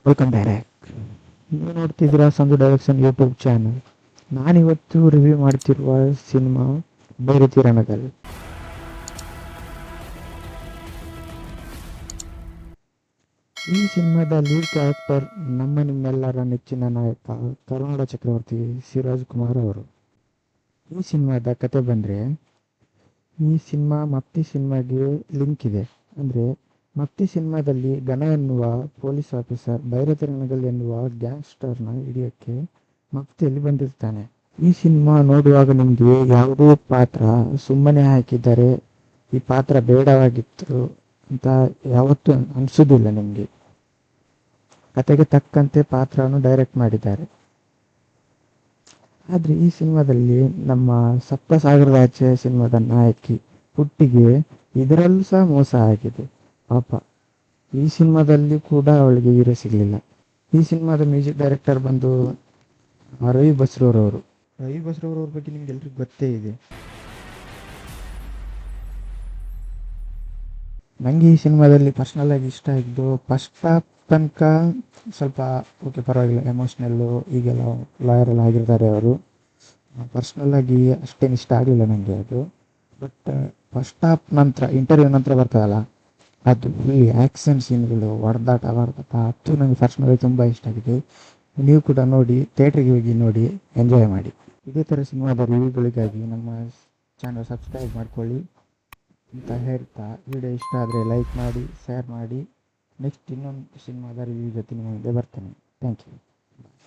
Welcome back. ನೀವು ನೋಡ್ತಿದ್ದೀರಾ Sanju direction YouTube channel. ನಾನಿವತ್ತು ರಿವ್ಯೂ ಮಾಡ್ತಿರುವ ಸಿನಿಮಾ ಬೈರತಿ ರಣಗಲ್. ಈ ಸಿನಿಮಾದ ಲೀಡ್ ಕ್ಯಾರೆಕ್ಟರ್ ನಿಮ್ಮೆಲ್ಲರ ನೆಚ್ಚಿನ ನಾಯಕ ಕರುನಾಡ ಚಕ್ರವರ್ತಿ ಶಿವರಾಜ್ ಕುಮಾರ್ ಅವರು. ಈ ಸಿನಿಮಾದ ಕತೆ ಬಂದರೆ, ಈ ಸಿನಿಮಾ ಮಪ್ತಿ ಸಿನಿಮಾಗೆ ಲಿಂಕ್ ಇದೆ. ಅಂದರೆ ಮಪ್ತಿ ಸಿನಿಮಾದಲ್ಲಿ ಘನ ಎನ್ನುವ ಪೊಲೀಸ್ ಆಫೀಸರ್ ಬೈರತಿ ರಣಗಲ್ ಎನ್ನುವ ಗ್ಯಾಂಗ್ಸ್ಟರ್ನ ಹಿಡಿಯೋಕ್ಕೆ ಮಪ್ತಿಯಲ್ಲಿ ಬಂದಿರ್ತಾನೆ. ಈ ಸಿನಿಮಾ ನೋಡುವಾಗ ನಿಮಗೆ ಯಾವುದೋ ಪಾತ್ರ ಸುಮ್ಮನೆ ಹಾಕಿದ್ದಾರೆ, ಈ ಪಾತ್ರ ಬೇಡವಾಗಿತ್ತು ಅಂತ ಯಾವತ್ತೂ ಅನಿಸೋದಿಲ್ಲ ನಿಮಗೆ. ಕತೆಗೆ ತಕ್ಕಂತೆ ಪಾತ್ರವನ್ನು ಡೈರೆಕ್ಟ್ ಮಾಡಿದ್ದಾರೆ. ಆದರೆ ಈ ಸಿನಿಮಾದಲ್ಲಿ ನಮ್ಮ ಸಪ್ತಸಾಗರದ ಆಚೆ ಸಿನಿಮಾದ ನಾಯಕಿ ಪುಟ್ಟಿಗೆ ಇದರಲ್ಲೂ ಸಹ ಮೋಸ ಆಗಿದೆ ಪಾಪ. ಈ ಸಿನಿಮಾದಲ್ಲಿ ಕೂಡ ಅವಳಿಗೆ ಹೀರೋ ಸಿಗಲಿಲ್ಲ. ಈ ಸಿನಿಮಾದ ಮ್ಯೂಸಿಕ್ ಡೈರೆಕ್ಟರ್ ಬಂದು ರವಿ ಬಸ್ರೂರವರು. ರವಿ ಬಸ್ರೂರವ್ರ ಬಗ್ಗೆ ನಿಮ್ಗೆ ಎಲ್ರಿಗೂ ಗೊತ್ತೇ ಇದೆ. ನನಗೆ ಈ ಸಿನಿಮಾದಲ್ಲಿ ಪರ್ಸ್ನಲ್ ಆಗಿ ಇಷ್ಟ ಆಗಿದ್ದು ಫಸ್ಟ್ ಹಾಫ್ ತನಕ ಸ್ವಲ್ಪ ಓಕೆ, ಪರವಾಗಿಲ್ಲ, ಎಮೋಷ್ನಲ್ಲು ಈಗೆಲ್ಲ ಲಾಯರ್ ಎಲ್ಲ ಆಗಿರ್ತಾರೆ ಅವರು. ಪರ್ಸ್ನಲ್ ಆಗಿ ಅಷ್ಟೇನು ಇಷ್ಟ ಆಗಲಿಲ್ಲ ನನಗೆ ಅದು. ಬಟ್ ಫಸ್ಟ್ ಹಾಫ್ ನಂತರ ಇಂಟರ್ವ್ಯೂ ನಂತರ ಬರ್ತದಲ್ಲ, ಅದು ಫುಲ್ ಆ್ಯಕ್ಷನ್ ಸೀನ್ಗಳು, ಹೊಡೆದಾಟ ಅದು ನನಗೆ ಪರ್ಸ್ನಲಿ ತುಂಬ ಇಷ್ಟ ಆಗಿದೆ. ನೀವು ಕೂಡ ನೋಡಿ, ಥಿಯೇಟ್ರಿಗೆ ಹೋಗಿ ನೋಡಿ, ಎಂಜಾಯ್ ಮಾಡಿ. ಇದೇ ಥರ ಸಿನಿಮಾದ ರಿವ್ಯೂಗಳಿಗಾಗಿ ನಮ್ಮ ಚಾನಲ್ ಸಬ್ಸ್ಕ್ರೈಬ್ ಮಾಡ್ಕೊಳ್ಳಿ ಅಂತ ಹೇಳ್ತಾ, ವಿಡಿಯೋ ಇಷ್ಟ ಆದರೆ ಲೈಕ್ ಮಾಡಿ, ಶೇರ್ ಮಾಡಿ. ನೆಕ್ಸ್ಟ್ ಇನ್ನೊಂದು ಸಿನಿಮಾದ ರಿವ್ಯೂ ಜೊತೆ ನಿಮ್ಮ ಮುಂದೆ ಬರ್ತೇನೆ. Thank you.